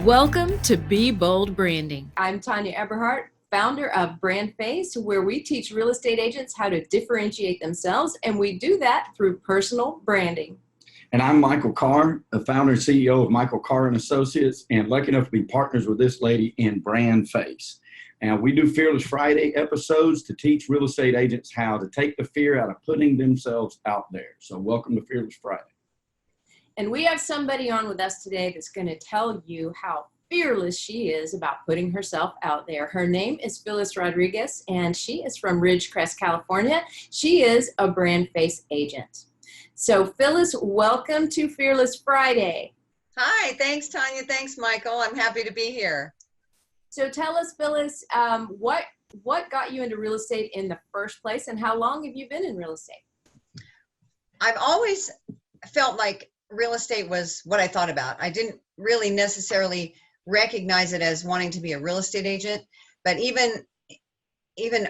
Welcome to Be Bold Branding. I'm Tanya Eberhardt, founder of BrandFace, where we teach real estate agents how to differentiate themselves, and we do that through personal branding. And I'm Michael Carr, the founder and CEO of Michael Carr and Associates, and lucky enough to be partners with this lady in BrandFace. And we do Fearless Friday episodes to teach real estate agents how to take the fear out of putting themselves out there. So welcome to Fearless Friday. And we have somebody on with us today that's going to tell you how fearless she is about putting herself out there. Her name is Phyllis Rodriguez, and she is from Ridgecrest, California. She is a BrandFace agent. So Phyllis, welcome to Fearless Friday. Hi, thanks Tanya, thanks Michael. I'm happy to be here. So tell us, Phyllis, what got you into real estate in the first place, and how long have you been in real estate? I've always felt like real estate was what I thought about. I didn't really necessarily recognize it as wanting to be a real estate agent, but even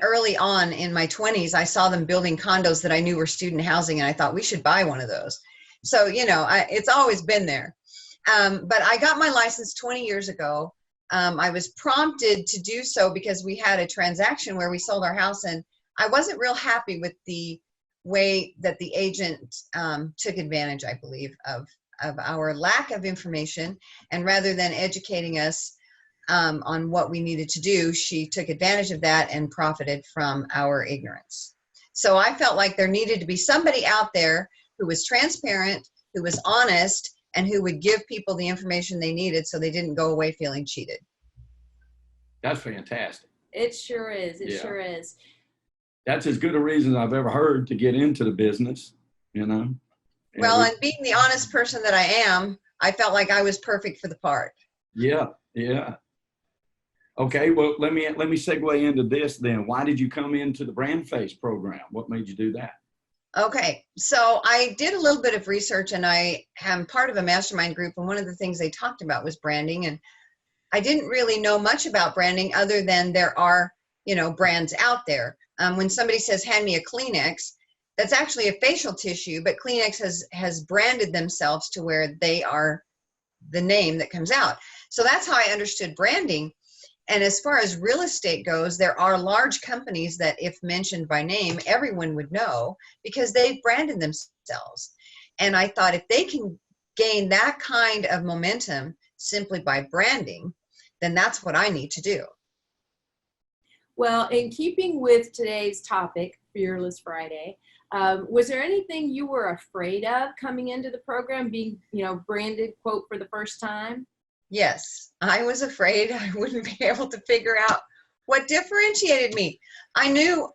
early on in my 20s, I saw them building condos that I knew were student housing, and I thought we should buy one of those. So, it's always been there. But I got my license 20 years ago. I was prompted to do so because we had a transaction where we sold our house, and I wasn't real happy with the way that the agent took advantage, I believe, of our lack of information. And rather than educating us on what we needed to do, she took advantage of that and profited from our ignorance. So I felt like there needed to be somebody out there who was transparent, who was honest, and who would give people the information they needed so they didn't go away feeling cheated. That's fantastic. It sure is. It sure is. That's as good a reason I've ever heard to get into the business, Well, and being the honest person that I am, I felt like I was perfect for the part. Yeah. Okay, well, let me segue into this then. Why did you come into the BrandFace program? What made you do that? Okay, so I did a little bit of research, and I am part of a mastermind group, and one of the things they talked about was branding, and I didn't really know much about branding other than there are, brands out there. When somebody says, hand me a Kleenex, that's actually a facial tissue, but Kleenex has branded themselves to where they are the name that comes out. So that's how I understood branding. And as far as real estate goes, there are large companies that, if mentioned by name, everyone would know because they've branded themselves. And I thought if they can gain that kind of momentum simply by branding, then that's what I need to do. Well, in keeping with today's topic, Fearless Friday, was there anything you were afraid of coming into the program, being, branded, quote, for the first time? Yes, I was afraid I wouldn't be able to figure out what differentiated me. I knew,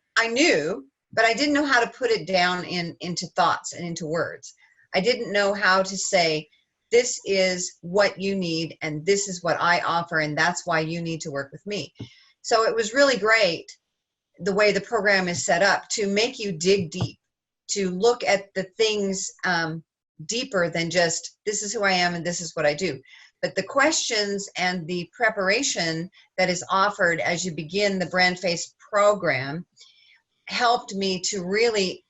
but I didn't know how to put it down into thoughts and into words. I didn't know how to say, this is what you need, and this is what I offer, and that's why you need to work with me. So it was really great the way the program is set up to make you dig deep, to look at the things deeper than just, this is who I am and this is what I do. But the questions and the preparation that is offered as you begin the BrandFace program helped me to really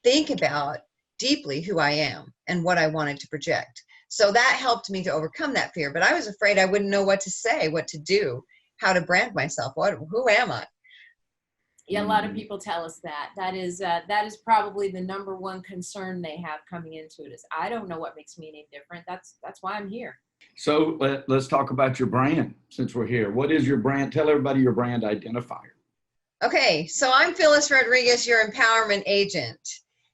think about deeply who I am and what I wanted to project. So that helped me to overcome that fear. But I was afraid I wouldn't know what to say, what to do, how to brand myself. Who am I? Yeah, a lot of people tell us that. That is probably the number one concern they have coming into it is, I don't know what makes me any different. That's why I'm here. So let's talk about your brand since we're here. What is your brand? Tell everybody your brand identifier. Okay, so I'm Phyllis Rodriguez, your empowerment agent.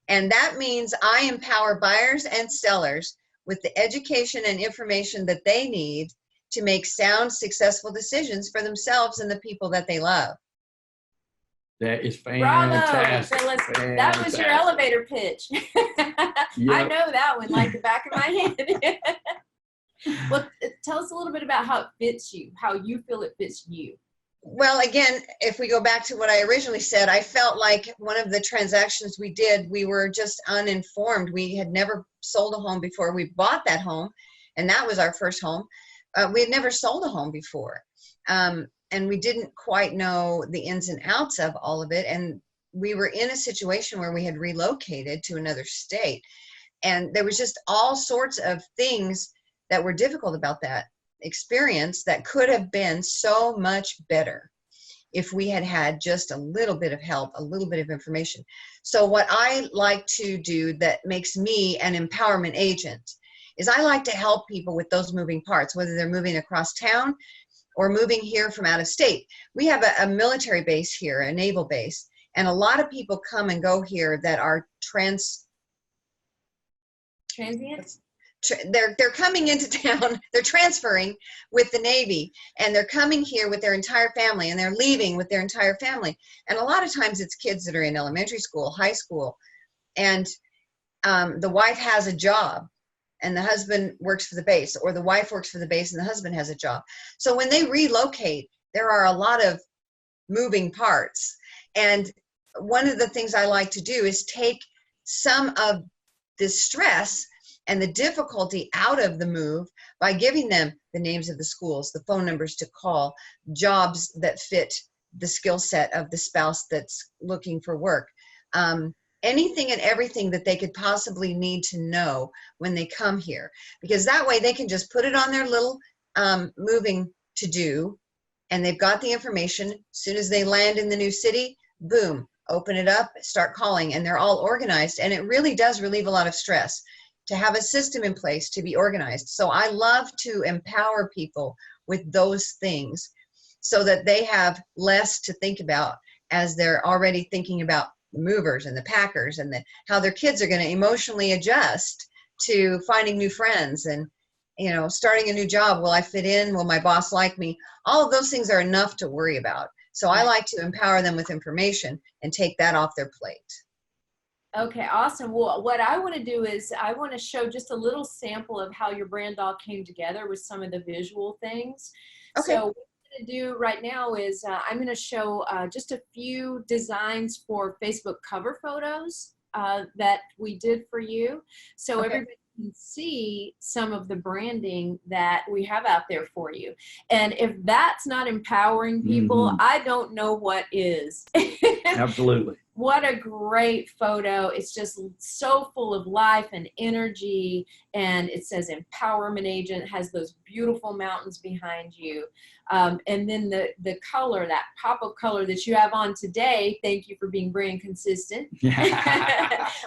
And that means I empower buyers and sellers with the education and information that they need to make sound, successful decisions for themselves and the people that they love. That is fantastic. Bravo, Phyllis. Fantastic. That was your elevator pitch. Yep. I know that one like the back of my hand. Well, tell us a little bit about how it fits you, how you feel it fits you. Well, again, if we go back to what I originally said, I felt like one of the transactions we did, we were just uninformed. We had never sold a home before. We bought that home, and that was our first home. We had never sold a home before. And we didn't quite know the ins and outs of all of it. And we were in a situation where we had relocated to another state. And there was just all sorts of things that were difficult about that. experience that could have been so much better if we had had just a little bit of help, a little bit of information. So what I like to do that makes me an empowerment agent is I like to help people with those moving parts, whether they're moving across town or moving here from out of state. We have a military base here, a naval base, and a lot of people come and go here that are Transient? they're coming into town, they're transferring with the Navy, and they're coming here with their entire family, and they're leaving with their entire family. And a lot of times it's kids that are in elementary school, high school, and the wife has a job and the husband works for the base, or the wife works for the base and the husband has a job. So when they relocate, there are a lot of moving parts. And one of the things I like to do is take some of the stress and the difficulty out of the move by giving them the names of the schools, the phone numbers to call, jobs that fit the skill set of the spouse that's looking for work. Anything and everything that they could possibly need to know when they come here, because that way they can just put it on their little moving to do, and they've got the information. As soon as they land in the new city, boom, open it up, start calling, and they're all organized. And it really does relieve a lot of stress to have a system in place to be organized. So I love to empower people with those things so that they have less to think about as they're already thinking about the movers and the packers and how their kids are going to emotionally adjust to finding new friends and, you know, starting a new job. Will I fit in? Will my boss like me? All of those things are enough to worry about. So I like to empower them with information and take that off their plate. Okay, awesome. Well, what I want to do is I want to show just a little sample of how your brand doll came together with some of the visual things. Okay. So what I'm going to do right now is I'm going to show just a few designs for Facebook cover photos that we did for you. So everybody can see some of the branding that we have out there for you. And if that's not empowering people, I don't know what is. Absolutely. What a great photo. It's just so full of life and energy. And it says empowerment agent, has those beautiful mountains behind you. And then the color, that pop of color that you have on today, thank you for being brand consistent,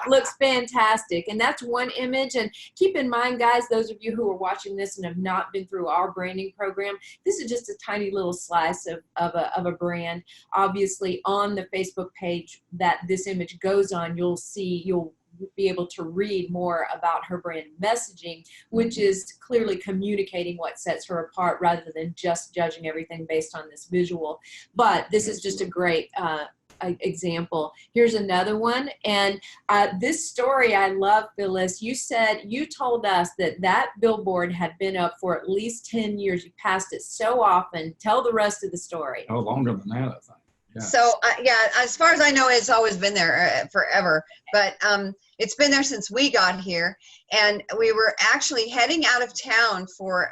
looks fantastic. And that's one image. And keep in mind, guys, those of you who are watching this and have not been through our branding program, this is just a tiny little slice of a brand. Obviously, on the Facebook page that this image goes on, you'll be able to read more about her brand messaging, which is clearly communicating what sets her apart rather than just judging everything based on this visual. But this is just a great example. Here's another one. And this story I love, Phyllis. You told us that billboard had been up for at least 10 years. You passed it so often. Tell the rest of the story. Oh, longer than that, I think. Yeah. So yeah, as far as I know, it's always been there forever, but it's been there since we got here. And we were actually heading out of town for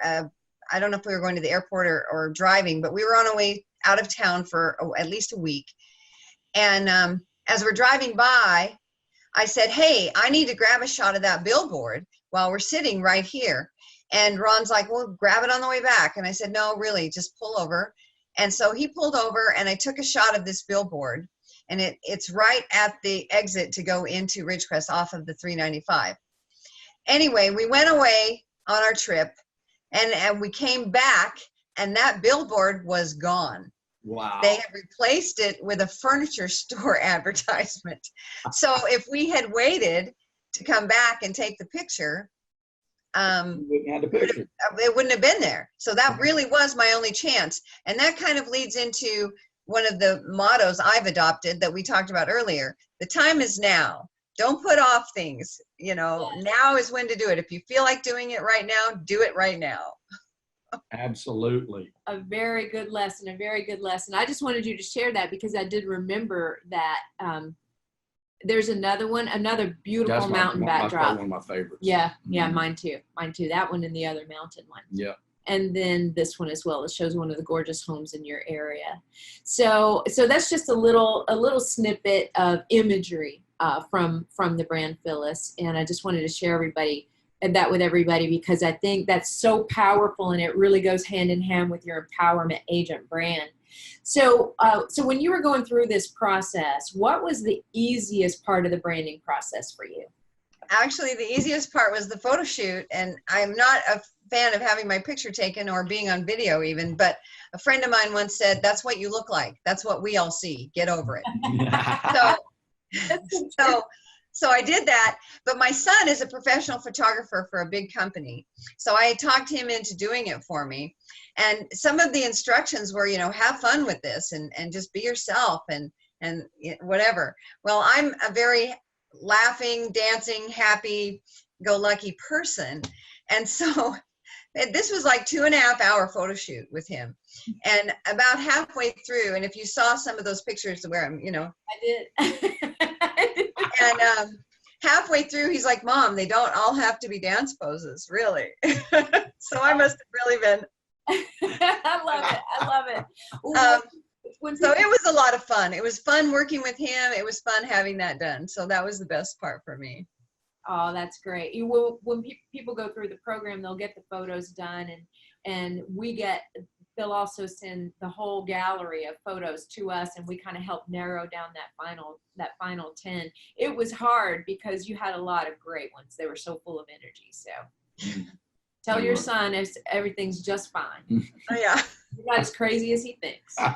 I don't know if we were going to the airport or driving, but we were on our way out of town for at least a week. And as we're driving by, I said, hey, I need to grab a shot of that billboard while we're sitting right here. And Ron's like, well, grab it on the way back. And I said, no, really, just pull over. And so he pulled over and I took a shot of this billboard, and it's right at the exit to go into Ridgecrest off of the 395. Anyway, we went away on our trip and we came back and that billboard was gone. Wow. They had replaced it with a furniture store advertisement. So if we had waited to come back and take the picture, it wouldn't have been there. So that really was my only chance. And that kind of leads into one of the mottos I've adopted that we talked about earlier. The time is now. Don't put off things. You know, now is when to do it. If you feel like doing it right now, do it right now. Absolutely. A very good lesson, a very good lesson. I just wanted you to share that because I did remember that there's another one, another beautiful mountain backdrop. One of my favorites. Yeah, yeah, mine too. Mine too. That one and the other mountain one. Yeah. And then this one as well. It shows one of the gorgeous homes in your area. So that's just a little snippet of imagery from the brand Phyllis. And I just wanted to share everybody that with everybody, because I think that's so powerful and it really goes hand in hand with your empowerment agent brand. So, so when you were going through this process, what was the easiest part of the branding process for you? Actually, the easiest part was the photo shoot, and I'm not a fan of having my picture taken or being on video even, but a friend of mine once said, "That's what you look like. That's what we all see. Get over it." So I did that, but my son is a professional photographer for a big company. So I talked him into doing it for me. And some of the instructions were, have fun with this and just be yourself and whatever. Well, I'm a very laughing, dancing, happy-go-lucky person. And so this was like 2.5-hour photo shoot with him. And about halfway through, and if you saw some of those pictures where I'm, I did. and halfway through, he's like, "Mom, they don't all have to be dance poses, really." So I must have really been. I love it. So it was a lot of fun. It was fun working with him. It was fun having that done. So that was the best part for me. Oh, that's great. You will, when people go through the program, they'll get the photos done, and they'll also send the whole gallery of photos to us, and we kind of help narrow down that final 10. It was hard because you had a lot of great ones. They were so full of energy. So tell your son everything's just fine. Oh, yeah. He's not as crazy as he thinks. Well,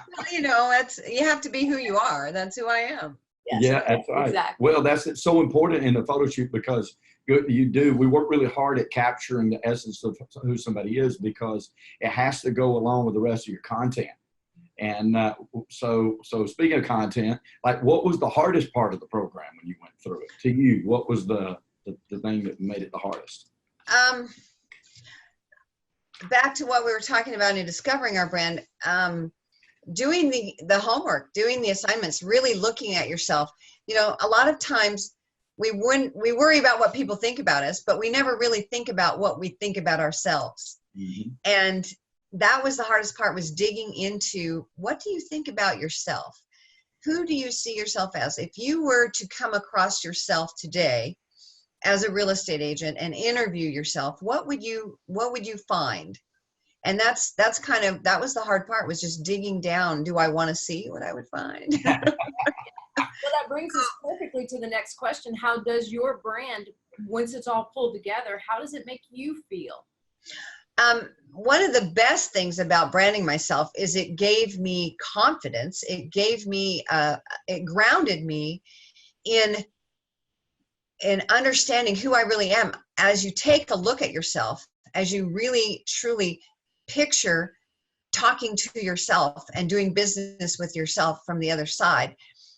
you have to be who you are. That's who I am. Yes, yeah, that's right. Exactly. Well, that's so important in the photo shoot because we work really hard at capturing the essence of who somebody is because it has to go along with the rest of your content. And so speaking of content, like what was the hardest part of the program when you went through it? To you, what was the thing that made it the hardest? Back to what we were talking about in discovering our brand, doing the homework, doing the assignments, really looking at yourself. A lot of times we worry about what people think about us, but we never really think about what we think about ourselves. Mm-hmm. And that was the hardest part, was digging into, what do you think about yourself? Who do you see yourself as? If you were to come across yourself today as a real estate agent and interview yourself, what would you find? And that was the hard part, was just digging down. Do I want to see what I would find? Well, that brings us perfectly to the next question. How does your brand, once it's all pulled together, how does it make you feel? One of the best things about branding myself is it gave me confidence. It gave me, it grounded me in understanding who I really am. As you take a look at yourself, as you really, truly picture talking to yourself and doing business with yourself from the other side,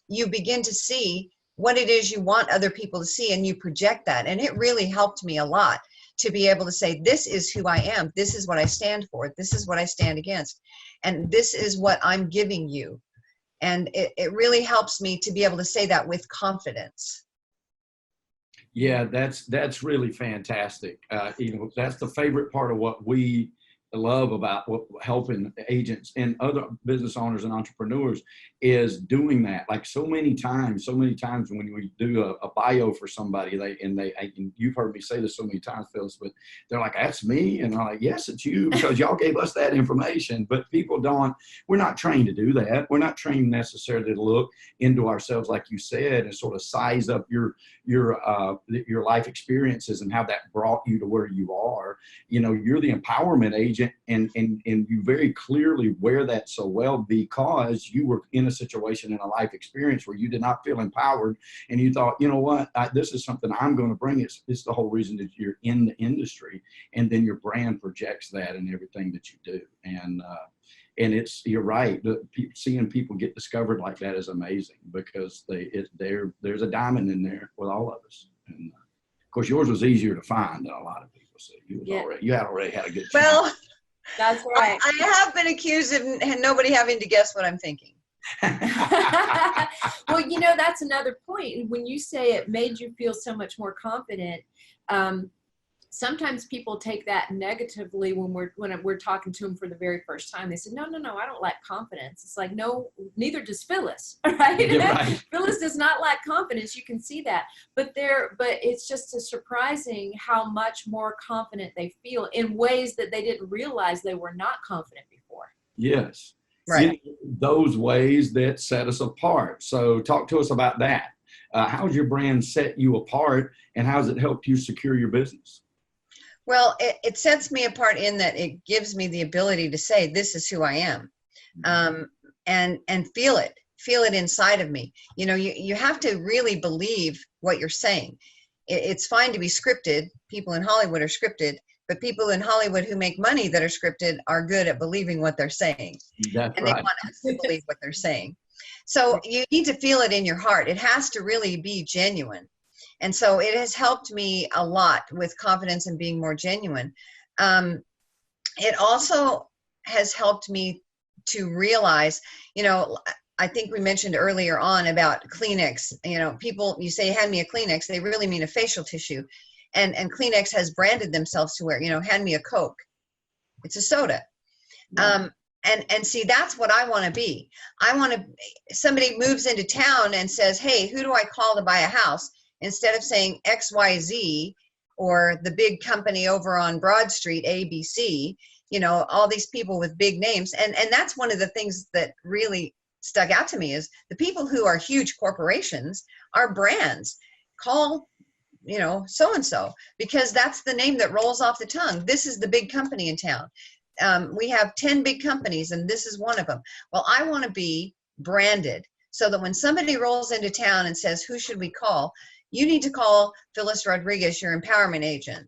you begin to see what it is you want other people to see, and you project that. And it really helped me a lot to be able to say, this is who I am. This is what I stand for. This is what I stand against. And this is what I'm giving you. And it really helps me to be able to say that with confidence. Yeah, that's really fantastic. That's the favorite part of what we love about helping agents and other business owners and entrepreneurs is doing that. Like so many times when we do a bio for somebody, and you've heard me say this so many times, Phyllis, but they're like, "That's me," and I'm like, "Yes, it's you, because y'all gave us that information." But we're not trained to do that. We're not trained necessarily to look into ourselves, like you said, and sort of size up your life experiences and how that brought you to where you are. You're the empowerment agent, and you very clearly wear that so well because you were in a situation, in a life experience where you did not feel empowered, and you thought, you know what, this is something I'm going to bring. It's the whole reason that you're in the industry, and then your brand projects that in everything that you do. And you're right. Seeing people get discovered like that is amazing, because there's a diamond in there with all of us. And of course, yours was easier to find than a lot of people. So you had already had a good chance. Well, that's right. I have been accused of nobody having to guess what I'm thinking. Well, that's another point. When you say it made you feel so much more confident, sometimes people take that negatively when we're talking to them for the very first time. They said, no, I don't lack confidence. It's like, no, neither does Phyllis, right? Yeah, right. Phyllis does not lack confidence. You can see that, but it's just a surprising how much more confident they feel in ways that they didn't realize they were not confident before. Yes. Right. Those ways that set us apart. So talk to us about that. How's your brand set you apart, and how's it helped you secure your business? Well, it sets me apart in that it gives me the ability to say, this is who I am, and feel it inside of me. You know, you have to really believe what you're saying. It's fine to be scripted. People in Hollywood are scripted, but people in Hollywood who make money that are scripted are good at believing what they're saying. That's And right. they want us to believe what they're saying. So you need to feel it in your heart. It has to really be genuine. And so it has helped me a lot with confidence and being more genuine. It also has helped me to realize, you know, I think we mentioned earlier on about Kleenex. You know, people, you say, hand me a Kleenex, they really mean a facial tissue. And Kleenex has branded themselves to where, you know, hand me a Coke. It's a soda. Yeah. And see, that's what I want to be. I want to, somebody moves into town and says, hey, who do I call to buy a house? Instead of saying XYZ or the big company over on Broad Street, ABC, you know, all these people with big names. And that's one of the things that really stuck out to me is the people who are huge corporations are brands. Call, you know, so-and-so, because that's the name that rolls off the tongue. This is the big company in town. We have 10 big companies and this is one of them. Well, I want to be branded so that when somebody rolls into town and says, who should we call? You need to call Phyllis Rodriguez, your empowerment agent.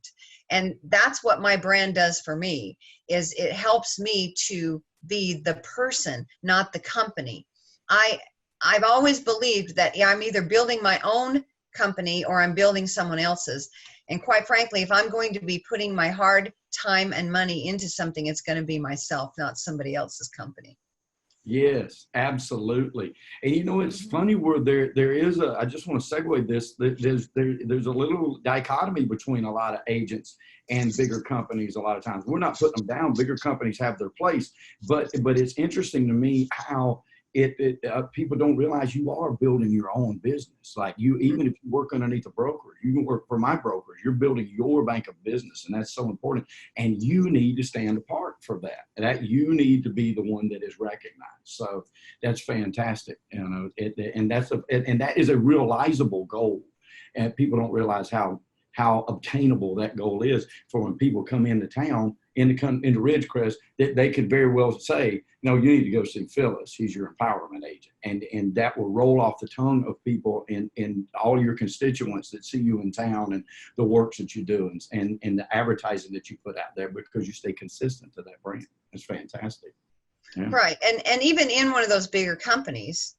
And that's what my brand does for me, is it helps me to be the person, not the company. I've always believed that, yeah, I'm either building my own company or I'm building someone else's. And quite frankly, if I'm going to be putting my hard time and money into something, it's going to be myself, not somebody else's company. Yes, absolutely. And you know, it's funny where there is a, I just want to segue this, there's a little dichotomy between a lot of agents and bigger companies. A lot of times we're not putting them down. Bigger companies have their place, but it's interesting to me how people don't realize you are building your own business. Like you, even if you work underneath a broker, you can work for my brokers, you're building your bank of business. And that's so important. And you need to stand apart for that. That you need to be the one that is recognized. So that's fantastic. You know, and that is a realizable goal. And people don't realize how obtainable that goal is for when people come into town, into Ridgecrest, that they could very well say, no, you need to go see Phyllis. He's your empowerment agent. And that will roll off the tongue of people in all your constituents that see you in town and the works that you do and the advertising that you put out there, because you stay consistent to that brand. It's fantastic. Yeah. Right. And even in one of those bigger companies,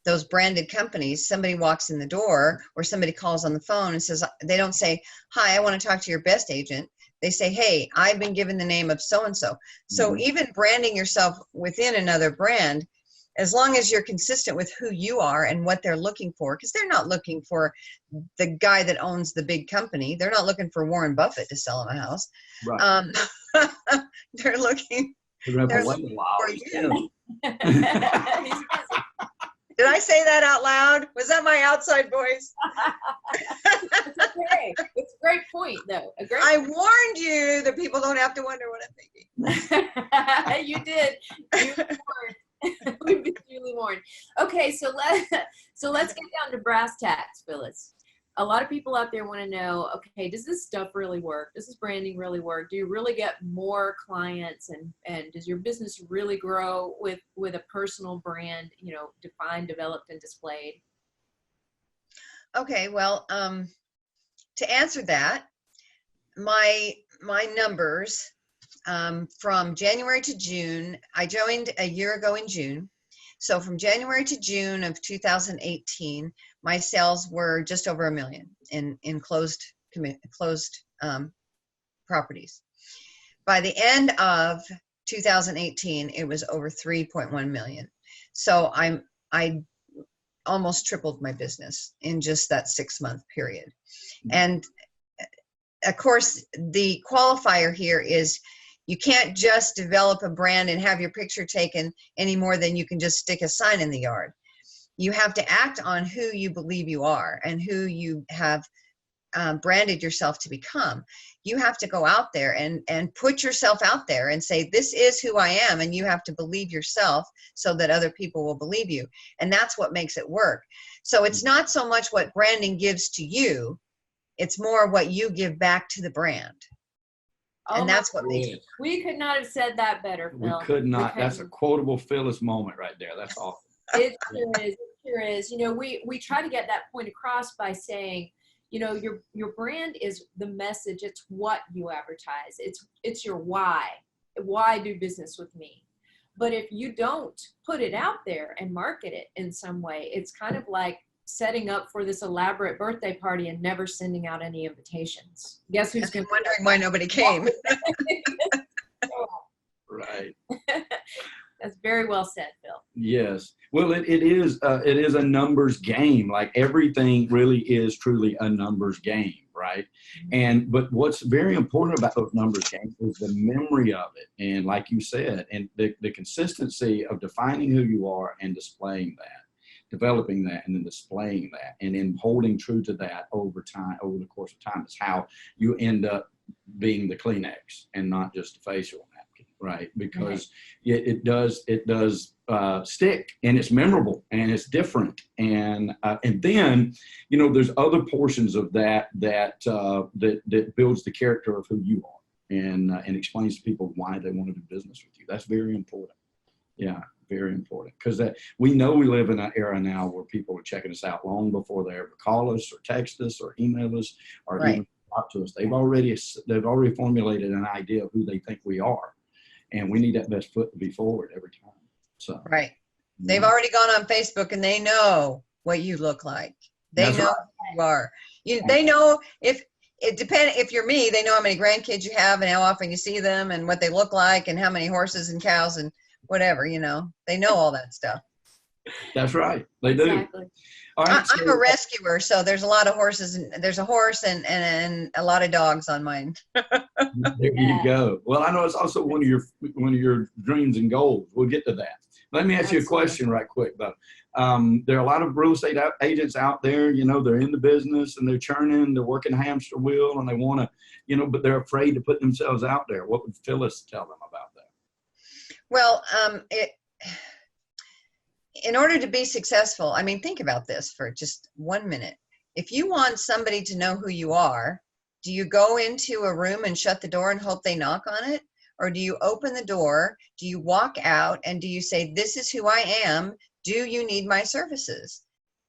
those branded companies, somebody walks in the door or somebody calls on the phone and says, they don't say, hi, I want to talk to your best agent. They say, hey, I've been given the name of so-and-so. So even branding yourself within another brand, as long as you're consistent with who you are and what they're looking for, because they're not looking for the guy that owns the big company. They're not looking for Warren Buffett to sell them a house. Right. They're looking for you. Did I say that out loud? Was that my outside voice? It's okay. It's a great point, though. I warned you that people don't have to wonder what I'm thinking. You did. You warned. We've been duly warned. Okay, so let's get down to brass tacks, Phyllis. A lot of people out there want to know, okay, does this stuff really work? Does this branding really work? Do you really get more clients, and does your business really grow with a personal brand, you know, defined, developed, and displayed? Okay, well, to answer that, my numbers from January to June, I joined a year ago in June. So from January to June of 2018, my sales were just over $1 million in closed properties. By the end of 2018, it was over 3.1 million. So I almost tripled my business in just that 6-month period. And of course, the qualifier here is you can't just develop a brand and have your picture taken any more than you can just stick a sign in the yard. You have to act on who you believe you are and who you have branded yourself to become. You have to go out there and put yourself out there and say, this is who I am, and you have to believe yourself so that other people will believe you. And that's what makes it work. So it's not so much what branding gives to you, it's more what you give back to the brand. Oh, And that's what makes it. We could not have said that better, Phil. We could not. That's a quotable Phyllis moment right there. That's awesome. It sure is. It sure is. You know, we try to get that point across by saying, you know, your brand is the message. It's what you advertise. It's your why. Why do business with me? But if you don't put it out there and market it in some way, it's kind of like setting up for this elaborate birthday party and never sending out any invitations. Guess who's going to wondering why nobody came? Right. That's very well said, Phil. Yes. Well, it is a numbers game. Like everything really is truly a numbers game, right? But what's very important about those numbers games is the memory of it. And like you said, and the consistency of defining who you are and displaying that, developing that and then displaying that, and then holding true to that over time, over the course of time, is how you end up being the Kleenex and not just a facial napkin, right? Because it does stick, and it's memorable and it's different, and then, you know, there's other portions of that builds the character of who you are, and explains to people why they want to do business with you. That's very important. Yeah, very important, because that we know we live in an era now where people are checking us out long before they ever call us or text us or email us or even talk to us. They've already formulated an idea of who they think we are, and we need that best foot to be forward every time. So they've already gone on Facebook and they know what you look like. They know who you are. They know if you're me, they know how many grandkids you have and how often you see them and what they look like and how many horses and cows and whatever, you know, they know all that stuff. That's right. They do. Exactly. All right, I'm a rescuer, so there's a lot of horses, and there's a horse and a lot of dogs on mine. There you go. Well, I know it's also one of your dreams and goals. We'll get to that. Let me ask you a question right quick, though. There are a lot of real estate agents out there, you know, they're in the business and they're churning, they're working hamster wheel, and they want to, you know, but they're afraid to put themselves out there. What would Phyllis tell them about that? Well, in order to be successful, I mean, think about this for just 1 minute. If you want somebody to know who you are, do you go into a room and shut the door and hope they knock on it? Or do you open the door? Do you walk out and do you say, this is who I am? Do you need my services?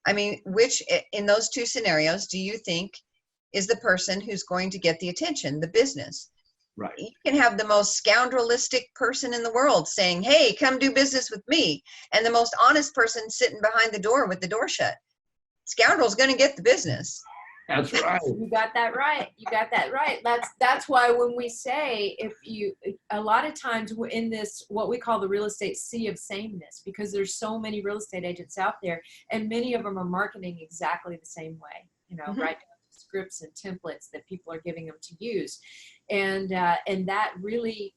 I mean, which in those two scenarios do you think is the person who's going to get the attention, the business? Right. You can have the most scoundrelistic person in the world saying, hey, come do business with me, and the most honest person sitting behind the door with the door shut. Scoundrel's going to get the business. That's right. You got that right. You got that right. That's why when we say, a lot of times we're in this, what we call the real estate sea of sameness, because there's so many real estate agents out there, and many of them are marketing exactly the same way, you know, right down to scripts and templates that people are giving them to use. And that really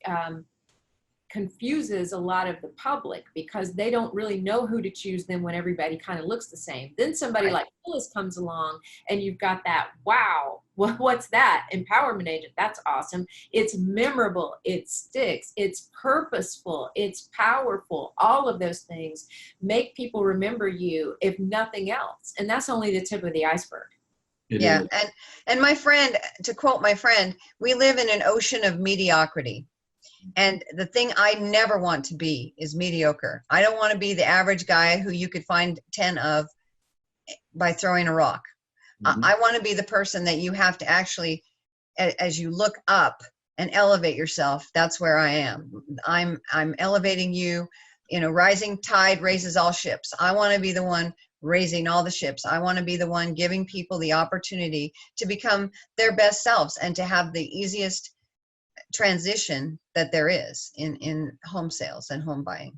confuses a lot of the public, because they don't really know who to choose then when everybody kind of looks the same. Then somebody like Phyllis comes along and you've got that, wow, what's that? Empowerment agent. That's awesome. It's memorable. It sticks. It's purposeful. It's powerful. All of those things make people remember you, if nothing else. And that's only the tip of the iceberg. Yeah. And my friend, to quote my friend, we live in an ocean of mediocrity. And the thing I never want to be is mediocre. I don't want to be the average guy who you could find 10 of by throwing a rock. I want to be the person that you have to actually, as you look up and elevate yourself, that's where I am. I'm elevating you. You know, rising tide raises all ships. I want to be the one raising all the ships. I want to be the one giving people the opportunity to become their best selves and to have the easiest transition that there is in home sales and home buying.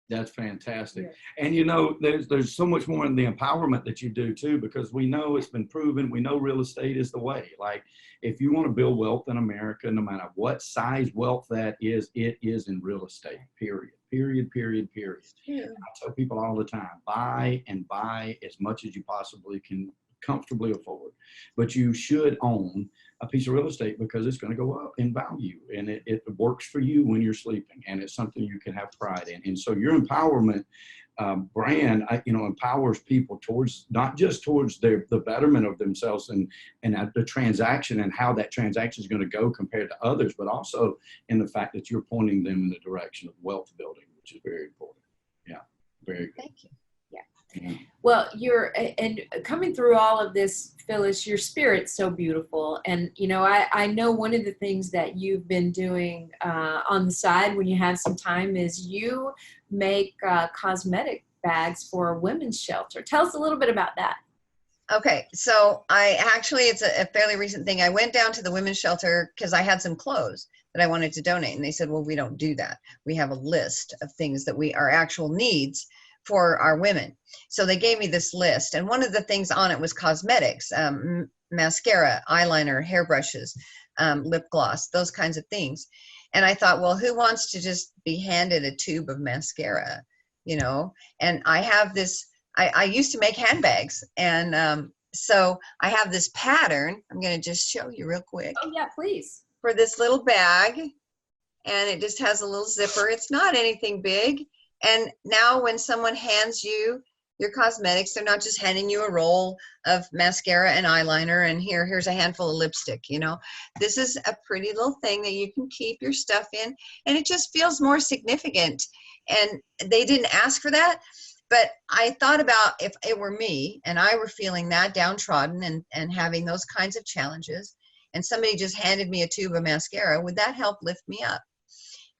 That's fantastic. Yeah. And you know, there's so much more in the empowerment that you do too, because we know it's been proven, we know real estate is the way. Like if you want to build wealth in America, no matter what size wealth that is, it is in real estate, period. Period, period, period. Yeah. I tell people all the time, buy and buy as much as you possibly can comfortably afford. But you should own a piece of real estate because it's going to go up in value, and it works for you when you're sleeping, and it's something you can have pride in. And so your empowerment brand, empowers people towards not just towards the betterment of themselves and the transaction and how that transaction is going to go compared to others, but also in the fact that you're pointing them in the direction of wealth building, which is very important. Yeah, very good. Thank you. Yeah. Well, and coming through all of this, Phyllis, your spirit's so beautiful. And, I know one of the things that you've been doing on the side when you have some time is you make cosmetic bags for a women's shelter. Tell us a little bit about that. Okay, so it's a fairly recent thing. I went down to the women's shelter because I had some clothes that I wanted to donate. And they said, well, we don't do that. We have a list of things that our actual needs for our women. So they gave me this list. And one of the things on it was cosmetics, mascara, eyeliner, hairbrushes, lip gloss, those kinds of things. And I thought, well, who wants to just be handed a tube of mascara, And I have this, I used to make handbags. And so I have this pattern. I'm going to just show you real quick. Oh, yeah, please. For this little bag. And it just has a little zipper. It's not anything big. And now when someone hands you your cosmetics, they're not just handing you a roll of mascara and eyeliner and here's a handful of lipstick, This is a pretty little thing that you can keep your stuff in, and it just feels more significant. And they didn't ask for that, but I thought about if it were me and I were feeling that downtrodden and having those kinds of challenges, and somebody just handed me a tube of mascara, would that help lift me up?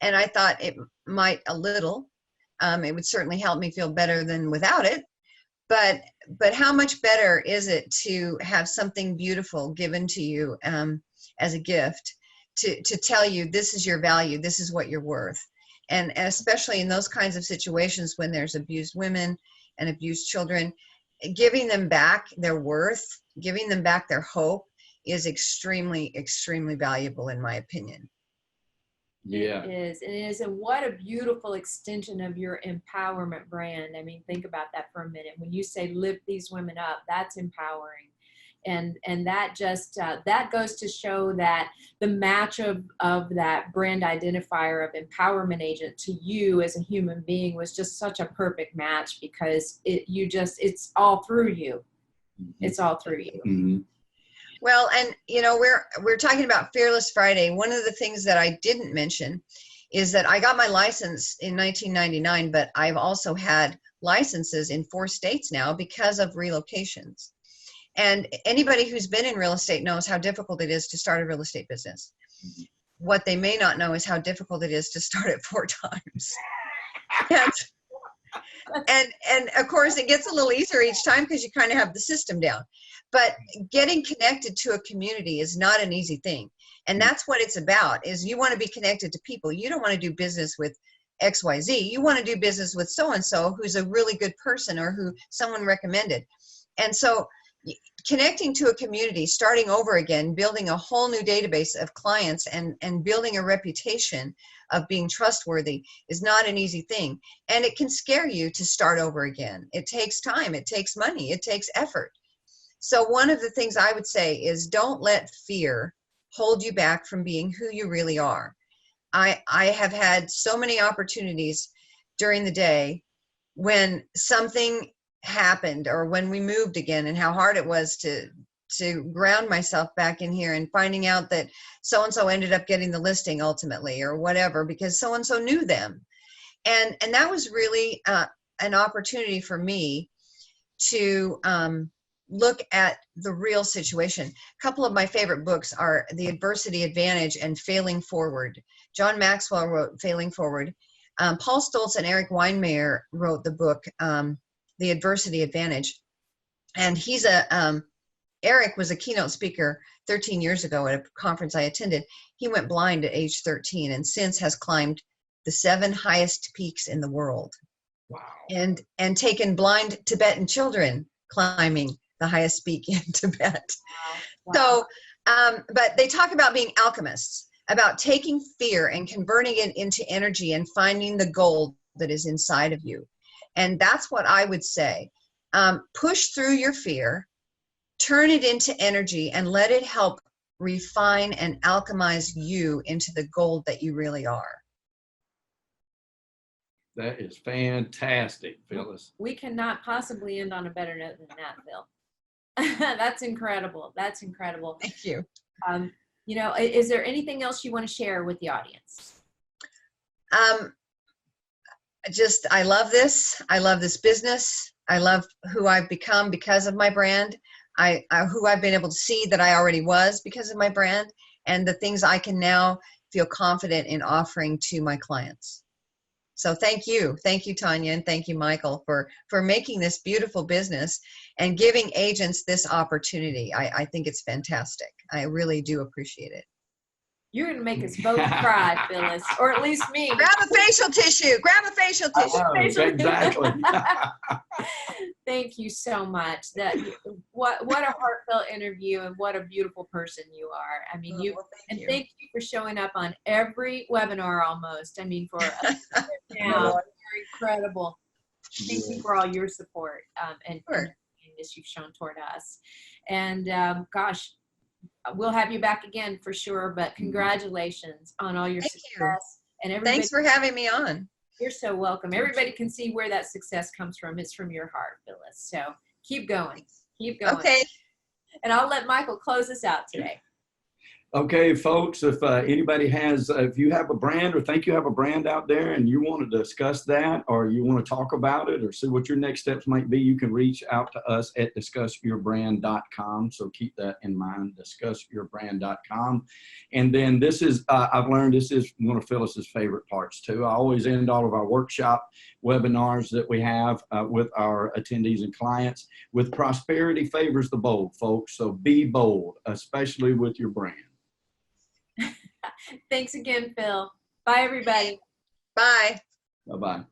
And I thought it might a little. It would certainly help me feel better than without it. But how much better is it to have something beautiful given to you as a gift to tell you this is your value, this is what you're worth. And especially in those kinds of situations when there's abused women and abused children, giving them back their worth, giving them back their hope is extremely, extremely valuable in my opinion. Yeah. It is. And what a beautiful extension of your empowerment brand. I mean, think about that for a minute. When you say lift these women up, that's empowering. And that just, that goes to show that the match of that brand identifier of empowerment agent to you as a human being was just such a perfect match, because it's all through you. It's all through you. Mm-hmm. Well, and we're talking about Fearless Friday. One of the things that I didn't mention is that I got my license in 1999, but I've also had licenses in 4 states now because of relocations. And anybody who's been in real estate knows how difficult it is to start a real estate business. Mm-hmm. What they may not know is how difficult it is to start it 4 times. And of course, it gets a little easier each time because you kind of have the system down. But getting connected to a community is not an easy thing. And that's what it's about, is you want to be connected to people. You don't want to do business with XYZ. You want to do business with so-and-so who's a really good person or who someone recommended. And so connecting to a community, starting over again, building a whole new database of clients and building a reputation of being trustworthy is not an easy thing. And it can scare you to start over again. It takes time, it takes money, it takes effort. So one of the things I would say is don't let fear hold you back from being who you really are. I have had so many opportunities during the day when something happened or when we moved again, and how hard it was to ground myself back in here and finding out that so-and-so ended up getting the listing ultimately or whatever because so-and-so knew them. And that was really an opportunity for me to look at the real situation. A couple of my favorite books are The Adversity Advantage and Failing Forward. John Maxwell wrote Failing Forward. Paul Stoltz and Eric Weinmeier wrote the book The Adversity Advantage. And he's Eric was a keynote speaker 13 years ago at a conference I attended. He went blind at age 13 and since has climbed the 7 highest peaks in the world. Wow. and taken blind Tibetan children climbing the highest peak in Tibet. Wow. So, but they talk about being alchemists, about taking fear and converting it into energy and finding the gold that is inside of you. And that's what I would say. Push through your fear, turn it into energy, and let it help refine and alchemize you into the gold that you really are. That is fantastic, Phyllis. We cannot possibly end on a better note than that, Phil. That's incredible. That's incredible. Thank you. You know, is there anything else you want to share with the audience? I love this. I love this business. I love who I've become because of my brand. Who I've been able to see that I already was because of my brand, and the things I can now feel confident in offering to my clients. So thank you, Tanya, and thank you, Michael, for making this beautiful business and giving agents this opportunity. I think it's fantastic. I really do appreciate it. You're going to make us both cry, Phyllis, or at least me. Grab a facial tissue. Grab a facial tissue. Exactly. Thank you so much. What a heartfelt interview, and what a beautiful person you are. I mean, thank you for showing up on every webinar almost. I mean, for now, you're incredible. Thank you for all your support and this you've shown toward us. And gosh, we'll have you back again for sure, but congratulations on all your success. And everybody, thanks for having me on. You're so welcome. Everybody can see where that success comes from. It's from your heart, Phyllis. So keep going. Keep going. Okay. And I'll let Michael close us out today. Okay, folks, if anybody has, if you have a brand or think you have a brand out there and you want to discuss that, or you want to talk about it or see what your next steps might be, you can reach out to us at discussyourbrand.com. So keep that in mind, discussyourbrand.com. And then this is, I've learned this is one of Phyllis's favorite parts too. I always end all of our workshop webinars that we have with our attendees and clients with prosperity favors the bold, folks. So be bold, especially with your brand. Thanks again, Phil. Bye, everybody. Bye. Bye-bye.